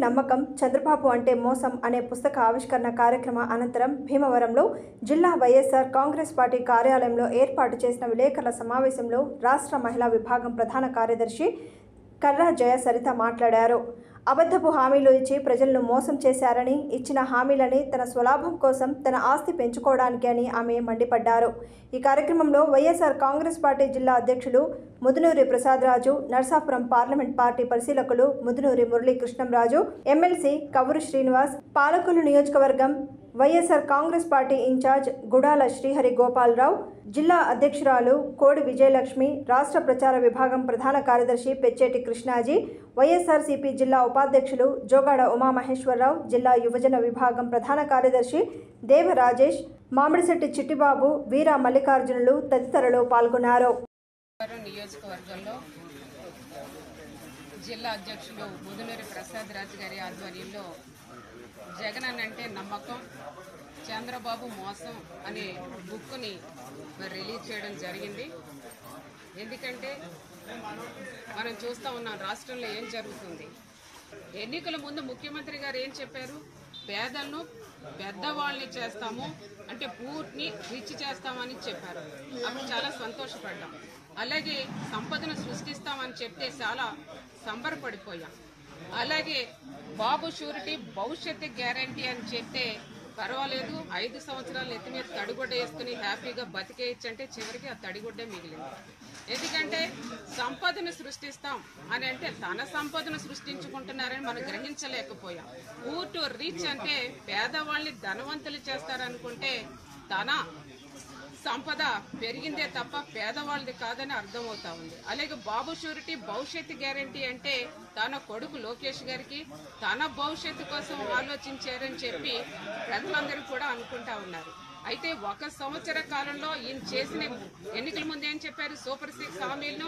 నమ్మకం, చంద్రబాబు అంటే మోసం అనే పుస్తక ఆవిష్కరణ కార్యక్రమ అనంతరం భీమవరంలో జిల్లా వైఎస్ఆర్ కాంగ్రెస్ పార్టీ కార్యాలయంలో ఏర్పాటు చేసిన విలేకరుల సమావేశంలో రాష్ట్ర మహిళా విభాగం ప్రధాన కార్యదర్శి కర్రా జయ సరిత మాట్లాడారు. అబద్ధపు హామీలు ఇచ్చి ప్రజలను మోసం చేశారని, ఇచ్చిన హామీలని తన స్వలాభం కోసం, తన ఆస్తి పెంచుకోవడానికి అని ఆమె మండిపడ్డారు. ఈ కార్యక్రమంలో వైఎస్ఆర్ కాంగ్రెస్ పార్టీ జిల్లా అధ్యక్షులు ముదునూరి ప్రసాదరాజు, నర్సాపురం పార్లమెంట్ పార్టీ పరిశీలకులు ముదునూరి మురళీ కృష్ణంరాజు, ఎమ్మెల్సీ కవ్వూరు శ్రీనివాస్, పాలకొల్లు నియోజకవర్గం వైఎస్ఆర్ కాంగ్రెస్ పార్టీ ఇన్ఛార్జ్ గుడాల శ్రీహరి గోపాలరావు, జిల్లా అధ్యక్షురాలు కోడి విజయలక్ష్మి, రాష్ట్ర ప్రచార విభాగం ప్రధాన కార్యదర్శి పెచ్చేటి కృష్ణాజీ, వైఎస్ఆర్సీపీ జిల్లా ఉపాధ్యక్షులు జోగాడ ఉమామహేశ్వరరావు, జిల్లా యువజన విభాగం ప్రధాన కార్యదర్శి దేవ రాజేష్, మామిడిశెట్టి చిట్టిబాబు, వీర మల్లికార్జునులు తదితరులు పాల్గొన్నారు. నియోజకవర్గంలో జిల్లా అధ్యక్షులు ముదునూరి ప్రసాదరాజు గారి ఆధ్వర్యంలో జగన్ అంటే నమ్మకం, చంద్రబాబు మోసం అనే బుక్ని రిలీజ్ చేయడం జరిగింది. ఎందుకంటే మనం చూస్తూ ఉన్నాం రాష్ట్రంలో ఏం జరుగుతుంది. ఎన్నికల ముందు ముఖ్యమంత్రి గారు ఏం చెప్పారు? పేదలను పెద్దవాళ్ళని చేస్తాము అంటే పూర్తిని రిచ్ చేస్తామని చెప్పారు. అప్పుడు చాలా సంతోషపడ్డాం. అలాగే సంపదను సృష్టిస్తామని చెప్తే చాలా సంబరపడిపోయాం. అలాగే బాబు షూరిటీ భవిష్యత్తు గ్యారంటీ అని చెప్తే పర్వాలేదు, 5 సంవత్సరాలు ఎత్తి మీద తడిగుడ్డ వేసుకుని హ్యాపీగా బతికేయచ్చు అంటే చివరికి ఆ తడిగుడ్డే మిగిలింది. ఎందుకంటే సంపదను సృష్టిస్తాం అని అంటే తన సంపదను సృష్టించుకుంటున్నారని మనం గ్రహించలేకపోయాం. పూర్ టు రీచ్ అంటే పేదవాళ్ళని ధనవంతులు చేస్తారనుకుంటే తన సంపద పెరిగిందే తప్ప పేదవాళ్ళది కాదని అర్థమవుతా ఉంది. అలాగే బాబు షూరిటీ భవిష్యత్తు గ్యారంటీ అంటే తన కొడుకు లోకేష్ గారికి తన భవిష్యత్తు కోసం ఆలోచించారని చెప్పి ప్రజలందరూ కూడా అనుకుంటా ఉన్నారు. అయితే 1 సంవత్సర కాలంలో ఈయన చేసిన ఎన్నికల ముందు ఏం చెప్పారు? సూపర్ 6 హామీలను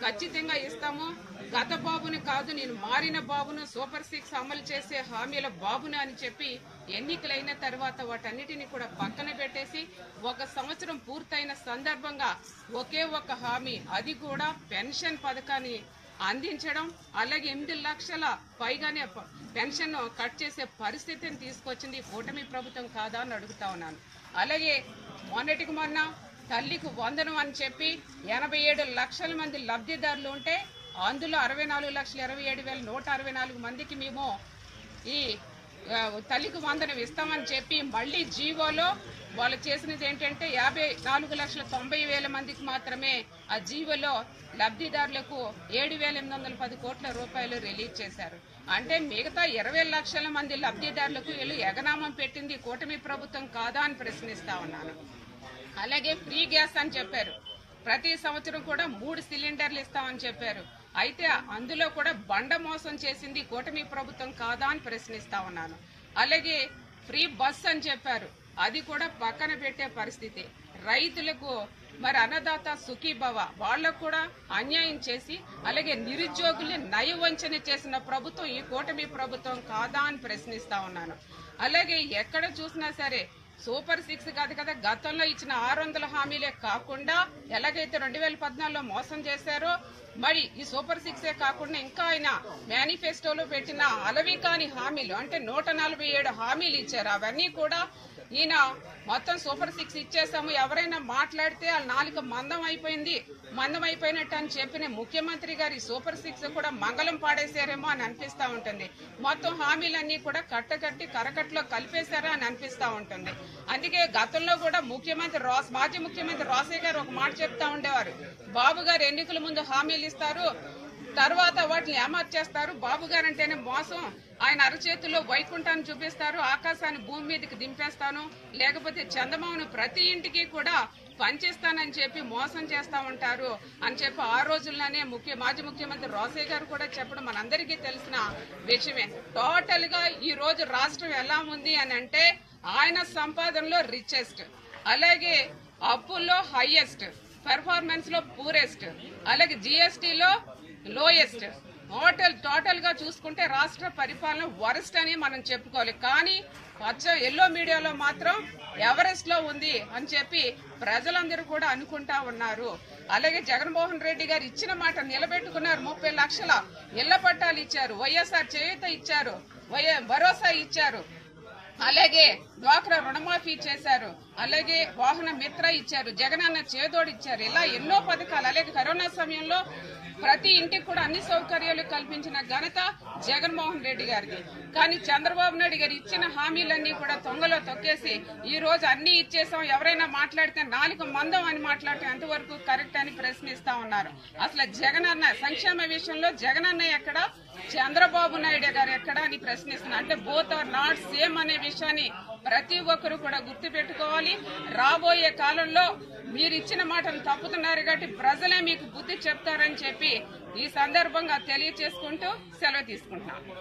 ఖచ్చితంగా ఇస్తాము, గత బాబుని కాదు నేను మారిన బాబును, సూపర్ 6 అమలు చేసే హామీల బాబును అని చెప్పి ఎన్నికలైన తర్వాత వాటన్నిటిని కూడా పక్కన పెట్టేసి 1 సంవత్సరం పూర్తయిన సందర్భంగా ఒకే ఒక హామీ, అది కూడా పెన్షన్ పథకాన్ని అందించడం, అలాగే 8 లక్షల పైగానే పెన్షన్ కట్ చేసే పరిస్థితిని తీసుకొచ్చింది కూటమి ప్రభుత్వం కాదా అని అడుగుతా ఉన్నాను. అలాగే మొన్నటికి మొన్న తల్లికి వందనం అని చెప్పి 87 లక్షల మంది లబ్ధిదారులు ఉంటే అందులో 64,27,164 మందికి మేము ఈ తల్లికి వందనం ఇస్తామని చెప్పి మళ్ళీ జీవోలో వాళ్ళు చేసినది ఏంటంటే 54,90,000 మందికి మాత్రమే ఆ జీవోలో లబ్ధిదారులకు 7,810 కోట్ల రూపాయలు రిలీజ్ చేశారు. అంటే మిగతా 20 లక్షల మంది లబ్ధిదారులకు వీళ్ళు ఎగనామం పెట్టింది కూటమి ప్రభుత్వం కాదా అని ప్రశ్నిస్తా ఉన్నాను. అలాగే ఫ్రీ గ్యాస్ అని చెప్పారు, ప్రతి సంవత్సరం కూడా 3 సిలిండర్లు ఇస్తామని చెప్పారు. అయితే అందులో కూడా బండ మోసం చేసింది కూటమి ప్రభుత్వం కాదా అని ప్రశ్నిస్తా ఉన్నాను. అలాగే ఫ్రీ బస్ అని చెప్పారు, అది కూడా పక్కన పెట్టే పరిస్థితి. రైతులకు మరి అన్నదాత సుఖీభవ వాళ్లకు కూడా అన్యాయం చేసి, అలాగే నిరుద్యోగుల్ని నయవంచన చేసిన ప్రభుత్వం ఈ కూటమి ప్రభుత్వం కాదా అని ప్రశ్నిస్తా ఉన్నాను. అలాగే ఎక్కడ చూసినా సరే సూపర్ 6 కాదు కదా, గతంలో ఇచ్చిన 600 హామీలే కాకుండా ఎలాగైతే 2014లో మోసం చేశారో మరి ఈ సూపర్ 6 కాకుండా ఇంకా ఆయన మేనిఫెస్టోలో పెట్టిన అలవి కాని హామీలు అంటే 147 హామీలు ఇచ్చారు. అవన్నీ కూడా ఈయన మొత్తం సూపర్ 6 ఇచ్చేసాము, ఎవరైనా మాట్లాడితే వాళ్ళ నాలుక మందం అయిపోయినట్టు అని చెప్పిన ముఖ్యమంత్రి గారి సూపర్ 6 కూడా మంగళం పాడేశారేమో అని అనిపిస్తా ఉంటుంది. మొత్తం హామీలన్నీ కూడా కట్టకట్టి కరకట్లో కలిపేశారా అని అనిపిస్తా ఉంటుంది. అందుకే గతంలో కూడా మాజీ ముఖ్యమంత్రి రాజశేఖర్ గారు ఒక మాట చెప్తా ఉండేవారు, బాబు గారు ఎన్నికల ముందు హామీలు ఇస్తారు, తర్వాత వాటిని ఏమర్చేస్తారు, బాబు గారు అంటేనే మోసం, ఆయన అరచేతుల్లో వైకుంఠాన్ని చూపిస్తారు, ఆకాశాన్ని భూమి మీదకి దింపేస్తాను, లేకపోతే చందమామను ప్రతి ఇంటికి కూడా పనిచేస్తానని చెప్పి మోసం చేస్తా ఉంటారు అని చెప్పి ఆ రోజుల్లోనే మాజీ ముఖ్యమంత్రి రాజశేఖర్ గారు కూడా చెప్పడం మనందరికీ తెలిసిన విషయమే. టోటల్ గా ఈ రోజు రాష్ట్రం ఎలా ఉంది అని అంటే ఆయన సంపాదనలో రిచెస్ట్, అలాగే అప్పుల్లో హైయెస్ట్, పెర్ఫార్మెన్స్ లో పూరెస్ట్, అలాగే జిఎస్టీలో లోయెస్ట్, టోటల్ గా చూసుకుంటే రాష్ట్ర పరిపాలన వరస్ట్ అని మనం చెప్పుకోవాలి. కానీ ఎల్లో మీడియాలో మాత్రం ఎవరెస్ట్ లో ఉంది అని చెప్పి ప్రజలందరూ కూడా అనుకుంటా ఉన్నారు. అలాగే జగన్మోహన్ రెడ్డి గారు ఇచ్చిన మాట నిలబెట్టుకున్నారు. 30 లక్షల ఇళ్ల పట్టాలు ఇచ్చారు, వైఎస్ఆర్ చేయూత ఇచ్చారు, భరోసా ఇచ్చారు, అలాగే డ్వాక్రా రుణమాఫీ చేశారు, అలాగే వాహన మిత్ర ఇచ్చారు, జగనన్న చేదోడు ఇచ్చారు. ఇలా ఎన్నో పథకాలు. అలాగే కరోనా సమయంలో ప్రతి ఇంటికి కూడా అన్ని సౌకర్యాలు కల్పించిన ఘనత జగన్మోహన్ రెడ్డి గారిది. కానీ చంద్రబాబు నాయుడు గారు ఇచ్చిన హామీలన్నీ కూడా తొంగలో తొక్కేసి ఈ రోజు అన్ని ఇచ్చేసాం, ఎవరైనా మాట్లాడితే 4 మందం అని మాట్లాడితే ఎంతవరకు కరెక్ట్ అని ప్రశ్నిస్తా ఉన్నారు. అసలు జగనన్న సంక్షేమ విషయంలో జగనన్న ఎక్కడ, చంద్రబాబు నాయుడు గారు ఎక్కడ అని ప్రశ్నిస్తున్నారు. అంటే బోత్ ఆర్ నాట్ సేమ్ అనే విషయాన్ని ప్రతి ఒక్కరు కూడా గుర్తు పెట్టుకోవాలి. రాబోయే కాలంలో మీరు ఇచ్చిన మాటలు తప్పుతున్నారు కాబట్టి ప్రజలే మీకు బుద్ధి చెప్తారని చెప్పి ఈ సందర్భంగా తెలియచేసుకుంటూ సెలవు తీసుకుంటున్నాను.